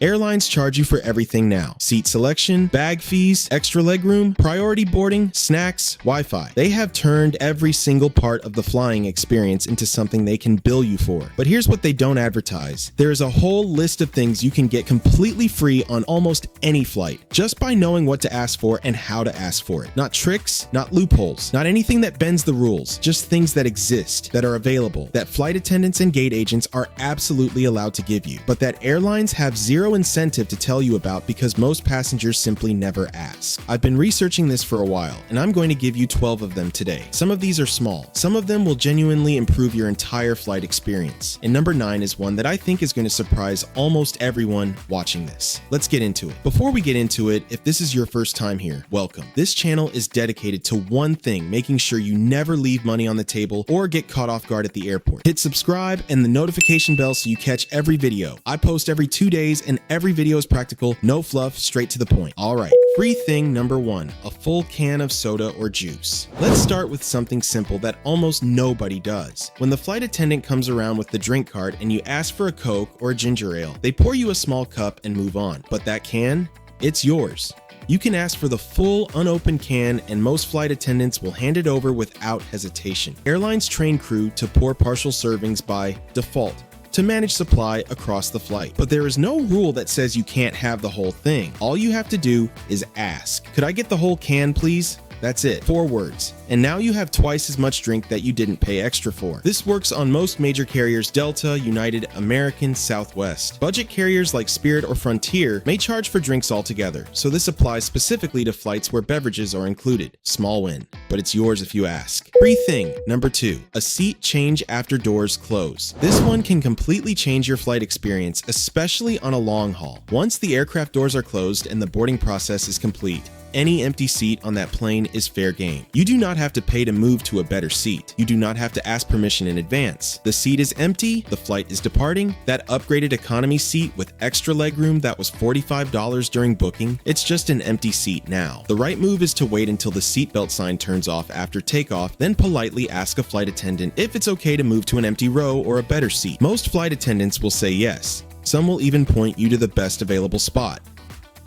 Airlines charge you for everything now. Seat selection, bag fees, extra legroom, priority boarding, snacks, Wi-Fi. They have turned every single part of the flying experience into something they can bill you for. But here's what they don't advertise. There is a whole list of things you can get completely free on almost any flight, just by knowing what to ask for and how to ask for it. Not tricks, not loopholes, not anything that bends the rules, just things that exist, that are available, that flight attendants and gate agents are absolutely allowed to give you, but that airlines have zero incentive to tell you about because most passengers simply never ask. I've been researching this for a while, and I'm going to give you 12 of them today. Some of these are small. Some of them will genuinely improve your entire flight experience. And number 9 is one that I think is going to surprise almost everyone watching this. Let's get into it. Before we get into it, if this is your first time here, welcome. This channel is dedicated to one thing, making sure you never leave money on the table or get caught off guard at the airport. Hit subscribe and the notification bell so you catch every video. I post every 2 days and every video is practical, no fluff, straight to the point. All right, free thing number 1, a full can of soda or juice. Let's start with something simple that almost nobody does. When the flight attendant comes around with the drink cart and you ask for a Coke or a ginger ale, they pour you a small cup and move on. But that can, it's yours. You can ask for the full unopened can and most flight attendants will hand it over without hesitation. Airlines train crew to pour partial servings by default to manage supply across the flight. But there is no rule that says you can't have the whole thing. All you have to do is ask. Could I get the whole can, please? That's it, 4 words. And now you have twice as much drink that you didn't pay extra for. This works on most major carriers: Delta, United, American, Southwest. Budget carriers like Spirit or Frontier may charge for drinks altogether, so this applies specifically to flights where beverages are included. Small win, but it's yours if you ask. Free thing number 2, a seat change after doors close. This one can completely change your flight experience, especially on a long haul. Once the aircraft doors are closed and the boarding process is complete, any empty seat on that plane is fair game. You do not have to pay to move to a better seat. You do not have to ask permission in advance. The seat is empty, the flight is departing. That upgraded economy seat with extra legroom that was $45 during booking, it's just an empty seat now. The right move is to wait until the seatbelt sign turns off after takeoff, then politely ask a flight attendant if it's okay to move to an empty row or a better seat. Most flight attendants will say yes. Some will even point you to the best available spot.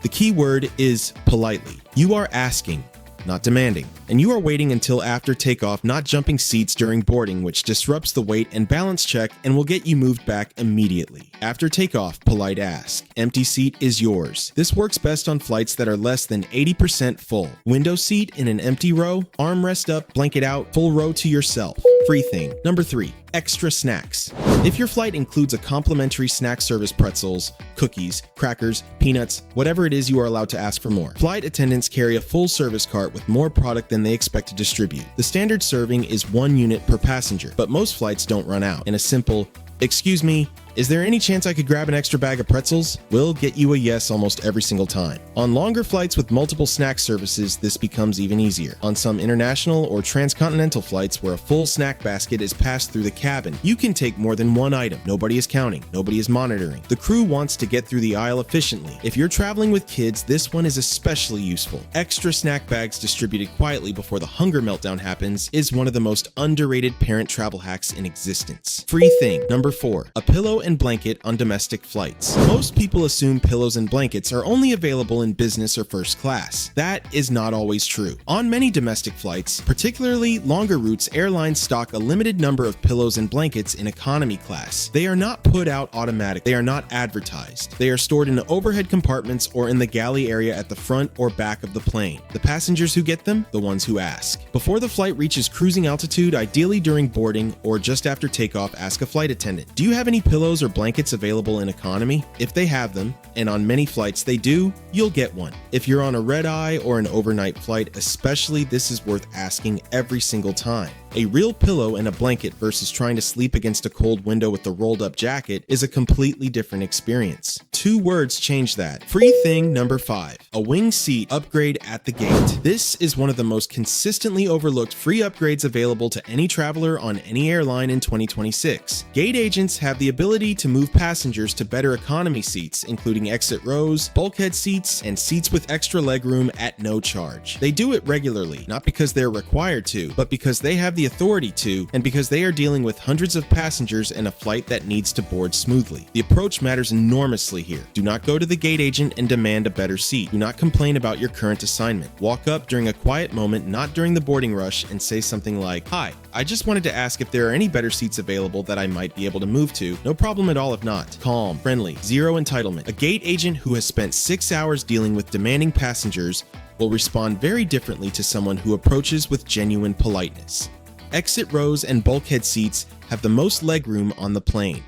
The key word is politely. You are asking, not demanding. And you are waiting until after takeoff, not jumping seats during boarding, which disrupts the weight and balance check and will get you moved back immediately. After takeoff, polite ask. Empty seat is yours. This works best on flights that are less than 80% full. Window seat in an empty row, armrest up, blanket out, full row to yourself. Free thing number 3, extra snacks. If your flight includes a complimentary snack service, pretzels, cookies, crackers, peanuts, whatever it is, you are allowed to ask for more. Flight attendants carry a full service cart with more product than they expect to distribute. The standard serving is 1 unit per passenger, but most flights don't run out, and a simple, "Excuse me, is there any chance I could grab an extra bag of pretzels?" will get you a yes almost every single time. On longer flights with multiple snack services, this becomes even easier. On some international or transcontinental flights where a full snack basket is passed through the cabin, you can take more than 1 item. Nobody is counting, nobody is monitoring. The crew wants to get through the aisle efficiently. If you're traveling with kids, this one is especially useful. Extra snack bags distributed quietly before the hunger meltdown happens is one of the most underrated parent travel hacks in existence. Free thing number 4, a pillow and blanket on domestic flights. Most people assume pillows and blankets are only available in business or first class. That is not always true. On many domestic flights, particularly longer routes, airlines stock a limited number of pillows and blankets in economy class. They are not put out automatically. They are not advertised. They are stored in overhead compartments or in the galley area at the front or back of the plane. The passengers who get them, the ones who ask. Before the flight reaches cruising altitude, ideally during boarding or just after takeoff, ask a flight attendant, "Do you have any pillows or blankets available in economy?" If they have them, and on many flights they do, you'll get one. If you're on a red-eye or an overnight flight especially, this is worth asking every single time. A real pillow and a blanket versus trying to sleep against a cold window with the rolled up jacket is a completely different experience. 2 words change that. Free thing number 5, a wing seat upgrade at the gate. This is one of the most consistently overlooked free upgrades available to any traveler on any airline in 2026. Gate agents have the ability to move passengers to better economy seats, including providing exit rows, bulkhead seats, and seats with extra legroom at no charge. They do it regularly, not because they're required to, but because they have the authority to, and because they are dealing with hundreds of passengers in a flight that needs to board smoothly. The approach matters enormously here. Do not go to the gate agent and demand a better seat. Do not complain about your current assignment. Walk up during a quiet moment, not during the boarding rush, and say something like, "Hi, I just wanted to ask if there are any better seats available that I might be able to move to. No problem at all if not." Calm, friendly, zero entitlement. A gate agent who has spent 6 hours dealing with demanding passengers will respond very differently to someone who approaches with genuine politeness. Exit rows and bulkhead seats have the most legroom on the plane.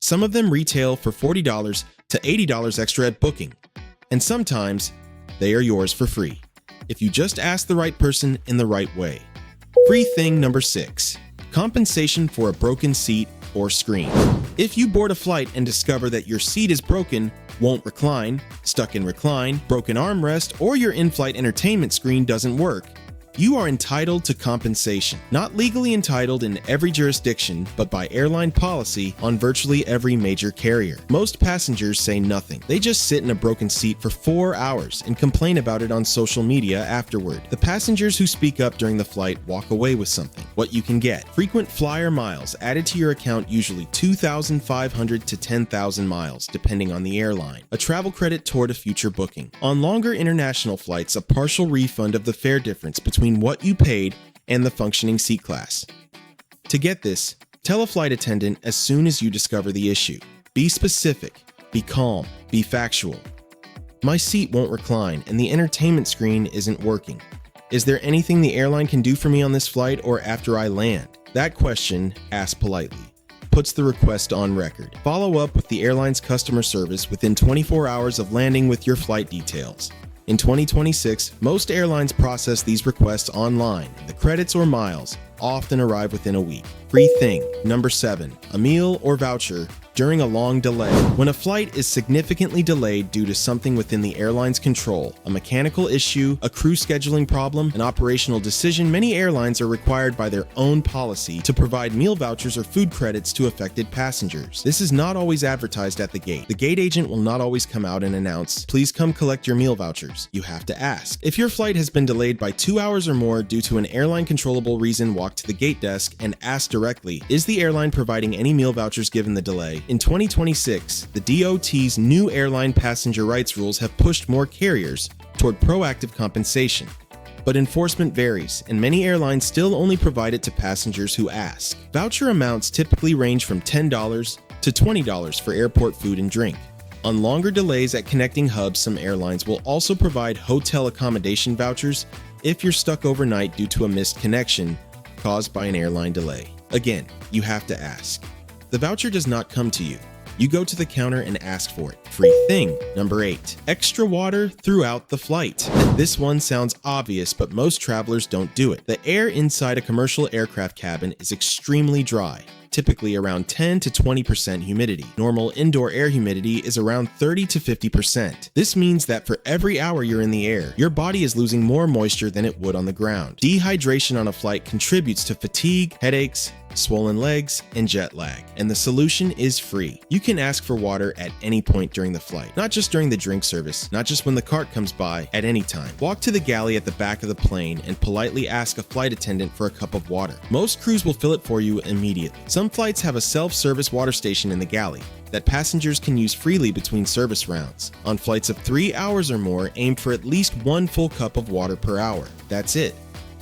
Some of them retail for $40 to $80 extra at booking, and sometimes they are yours for free, if you just ask the right person in the right way. Free thing number 6. Compensation for a broken seat or screen. If you board a flight and discover that your seat is broken, won't recline, stuck in recline, broken armrest, or your in-flight entertainment screen doesn't work, you are entitled to compensation. Not legally entitled in every jurisdiction, but by airline policy on virtually every major carrier. Most passengers say nothing. They just sit in a broken seat for 4 hours and complain about it on social media afterward. The passengers who speak up during the flight walk away with something. What you can get: frequent flyer miles added to your account, usually 2,500 to 10,000 miles, depending on the airline. A travel credit toward a future booking. On longer international flights, a partial refund of the fare difference between what you paid and the functioning seat class. To get this, tell a flight attendant as soon as you discover the issue. Be specific, be calm, be factual. "My seat won't recline and the entertainment screen isn't working. Is there anything the airline can do for me on this flight or after I land?" That question, asked politely, puts the request on record. Follow up with the airline's customer service within 24 hours of landing with your flight details. In 2026, most airlines process these requests online. The credits or miles often arrive within a week. Free thing number 7. A meal or voucher during a long delay. When a flight is significantly delayed due to something within the airline's control, a mechanical issue, a crew scheduling problem, an operational decision, many airlines are required by their own policy to provide meal vouchers or food credits to affected passengers. This is not always advertised at the gate. The gate agent will not always come out and announce, "Please come collect your meal vouchers." You have to ask. If your flight has been delayed by 2 hours or more due to an airline controllable reason, walk to the gate desk and ask directly, "Is the airline providing any meal vouchers given the delay?" In 2026, the DOT's new airline passenger rights rules have pushed more carriers toward proactive compensation. But enforcement varies, and many airlines still only provide it to passengers who ask. Voucher amounts typically range from $10 to $20 for airport food and drink. On longer delays at connecting hubs, some airlines will also provide hotel accommodation vouchers if you're stuck overnight due to a missed connection caused by an airline delay. Again, you have to ask. The voucher does not come to you. You go to the counter and ask for it. Free thing number 8. Extra water throughout the flight. This one sounds obvious, but most travelers don't do it. The air inside a commercial aircraft cabin is extremely dry, typically around 10 to 20% humidity. Normal indoor air humidity is around 30 to 50%. This means that for every hour you're in the air, your body is losing more moisture than it would on the ground. Dehydration on a flight contributes to fatigue, headaches, swollen legs, and jet lag. And the solution is free. You can ask for water at any point during the flight, not just during the drink service, not just when the cart comes by, at any time. Walk to the galley at the back of the plane and politely ask a flight attendant for a cup of water. Most crews will fill it for you immediately. Some flights have a self-service water station in the galley that passengers can use freely between service rounds. On flights of 3 hours or more, aim for at least 1 full cup of water per hour. That's it.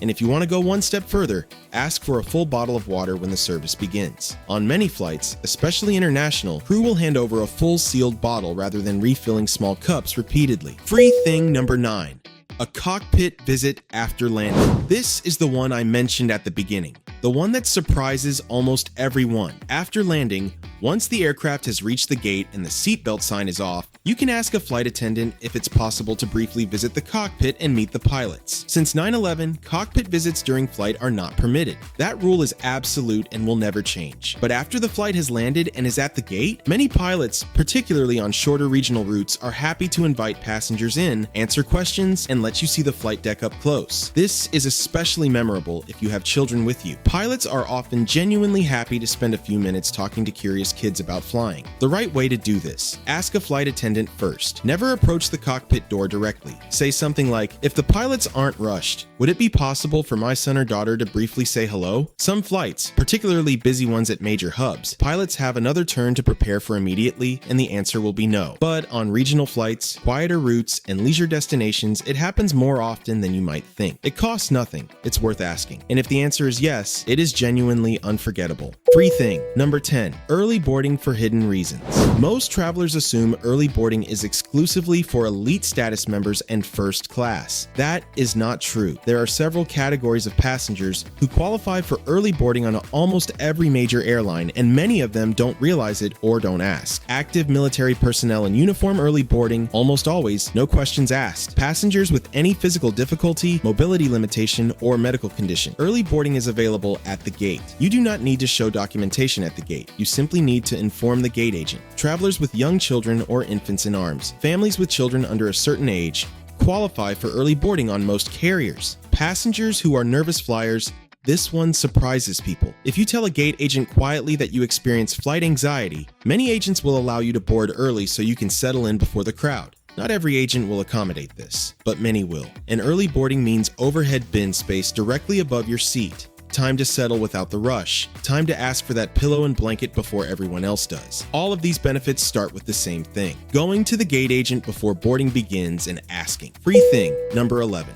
And if you want to go one step further, ask for a full bottle of water when the service begins. On many flights, especially international, crew will hand over a full sealed bottle rather than refilling small cups repeatedly. Free thing number 9. A cockpit visit after landing. This is the one I mentioned at the beginning. The one that surprises almost everyone. After landing, once the aircraft has reached the gate and the seatbelt sign is off, you can ask a flight attendant if it's possible to briefly visit the cockpit and meet the pilots. Since 9/11, cockpit visits during flight are not permitted. That rule is absolute and will never change. But after the flight has landed and is at the gate, many pilots, particularly on shorter regional routes, are happy to invite passengers in, answer questions, and let you see the flight deck up close. This is especially memorable if you have children with you. Pilots are often genuinely happy to spend a few minutes talking to curious kids about flying. The right way to do this: ask a flight attendant first. Never approach the cockpit door directly. Say something like, "If the pilots aren't rushed, would it be possible for my son or daughter to briefly say hello?" Some flights, particularly busy ones at major hubs, pilots have another turn to prepare for immediately, and the answer will be no. But on regional flights, quieter routes, and leisure destinations, it happens more often than you might think. It costs nothing. It's worth asking. And if the answer is yes, it is genuinely unforgettable. Free thing. Number 10. Early boarding for hidden reasons. Most travelers assume early boarding is exclusively for elite status members and first class. That is not true. There are several categories of passengers who qualify for early boarding on almost every major airline, and many of them don't realize it or don't ask. Active military personnel in uniform early boarding, almost always, no questions asked. Passengers with any physical difficulty, mobility limitation, or medical condition. Early boarding is available at the gate. You do not need to show documentation at the gate. You simply need to inform the gate agent. Travelers with young children or infants in arms, families with children under a certain age, qualify for early boarding on most carriers. Passengers who are nervous flyers, this one surprises people. If you tell a gate agent quietly that you experience flight anxiety, many agents will allow you to board early so you can settle in before the crowd. Not every agent will accommodate this, but many will. And early boarding means overhead bin space directly above your seat. Time to settle without the rush. Time to ask for that pillow and blanket before everyone else does. All of these benefits start with the same thing: going to the gate agent before boarding begins and asking. Free thing. Number 11.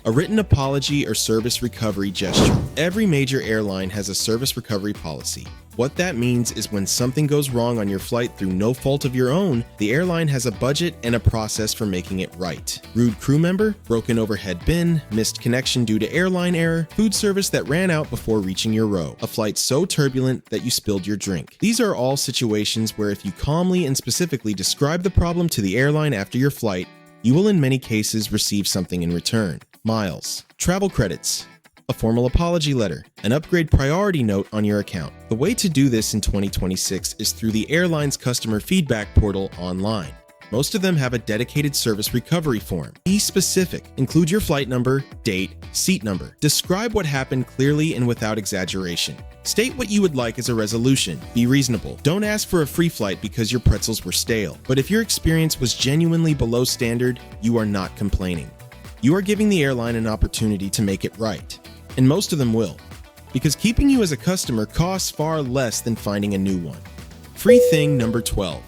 A written apology or service recovery gesture. Every major airline has a service recovery policy. What that means is when something goes wrong on your flight through no fault of your own, the airline has a budget and a process for making it right. Rude crew member, broken overhead bin, missed connection due to airline error, food service that ran out before reaching your row, a flight so turbulent that you spilled your drink. These are all situations where if you calmly and specifically describe the problem to the airline after your flight, you will in many cases receive something in return. Miles, travel credits, a formal apology letter, an upgrade priority note on your account. The way to do this in 2026 is through the airline's customer feedback portal online. Most of them have a dedicated service recovery form. Be specific. Include your flight number, date, seat number. Describe what happened clearly and without exaggeration. State what you would like as a resolution. Be reasonable. Don't ask for a free flight because your pretzels were stale. But if your experience was genuinely below standard, you are not complaining. You are giving the airline an opportunity to make it right. And most of them will, because keeping you as a customer costs far less than finding a new one. Free thing number 12.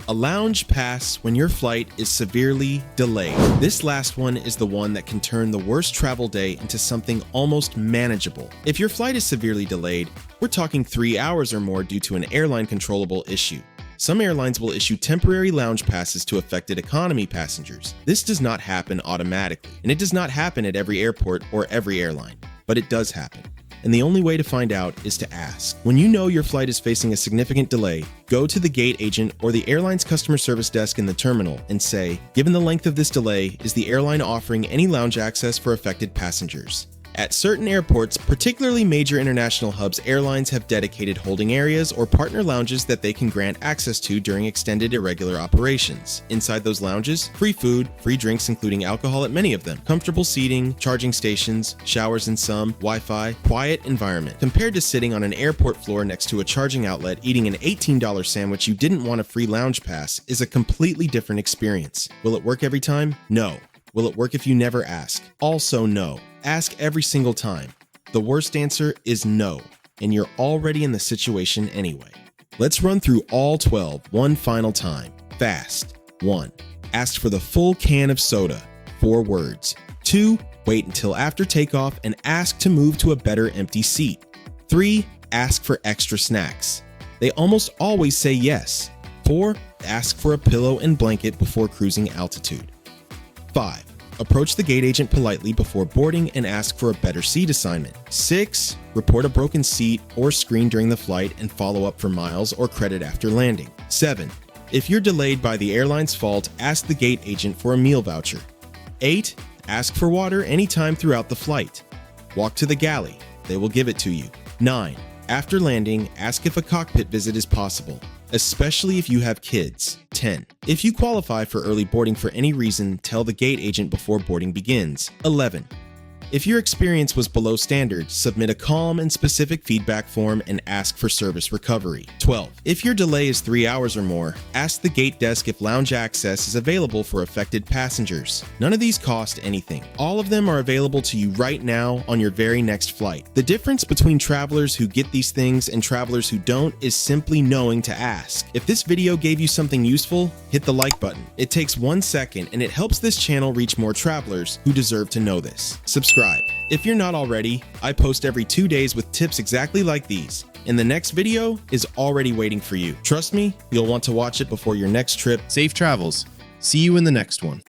A lounge pass when your flight is severely delayed. This last one is the one that can turn the worst travel day into something almost manageable. If your flight is severely delayed, we're talking 3 hours or more due to an airline controllable issue. Some airlines will issue temporary lounge passes to affected economy passengers. This does not happen automatically, and it does not happen at every airport or every airline, but it does happen. And the only way to find out is to ask. When you know your flight is facing a significant delay, go to the gate agent or the airline's customer service desk in the terminal and say, "Given the length of this delay, is the airline offering any lounge access for affected passengers?" At certain airports, particularly major international hubs, airlines have dedicated holding areas or partner lounges that they can grant access to during extended irregular operations. Inside those lounges, free food, free drinks including alcohol at many of them, comfortable seating, charging stations, showers in some, Wi-Fi, quiet environment. Compared to sitting on an airport floor next to a charging outlet eating an $18 sandwich you didn't want a free lounge pass is a completely different experience. Will it work every time? No. Will it work if you never ask? Also no. Ask every single time. The worst answer is no, and you're already in the situation anyway. Let's run through all 12 one final time. Fast. 1. Ask for the full can of soda. 4 words. 2. Wait until after takeoff and ask to move to a better empty seat. 3. Ask for extra snacks. They almost always say yes. 4. Ask for a pillow and blanket before cruising altitude. 5. Approach the gate agent politely before boarding and ask for a better seat assignment. 6. Report a broken seat or screen during the flight and follow up for miles or credit after landing. 7. If you're delayed by the airline's fault, ask the gate agent for a meal voucher. 8. Ask for water anytime throughout the flight. Walk to the galley. They will give it to you. 9. After landing, ask if a cockpit visit is possible, especially if you have kids. 10. If you qualify for early boarding for any reason, tell the gate agent before boarding begins. 11. If your experience was below standard, submit a calm and specific feedback form and ask for service recovery. 12. If your delay is 3 hours or more, ask the gate desk if lounge access is available for affected passengers. None of these cost anything. All of them are available to you right now on your very next flight. The difference between travelers who get these things and travelers who don't is simply knowing to ask. If this video gave you something useful, hit the like button. It takes 1 second and it helps this channel reach more travelers who deserve to know this. Subscribe. If you're not already, I post every 2 days with tips exactly like these, and the next video is already waiting for you. Trust me, you'll want to watch it before your next trip. Safe travels. See you in the next one.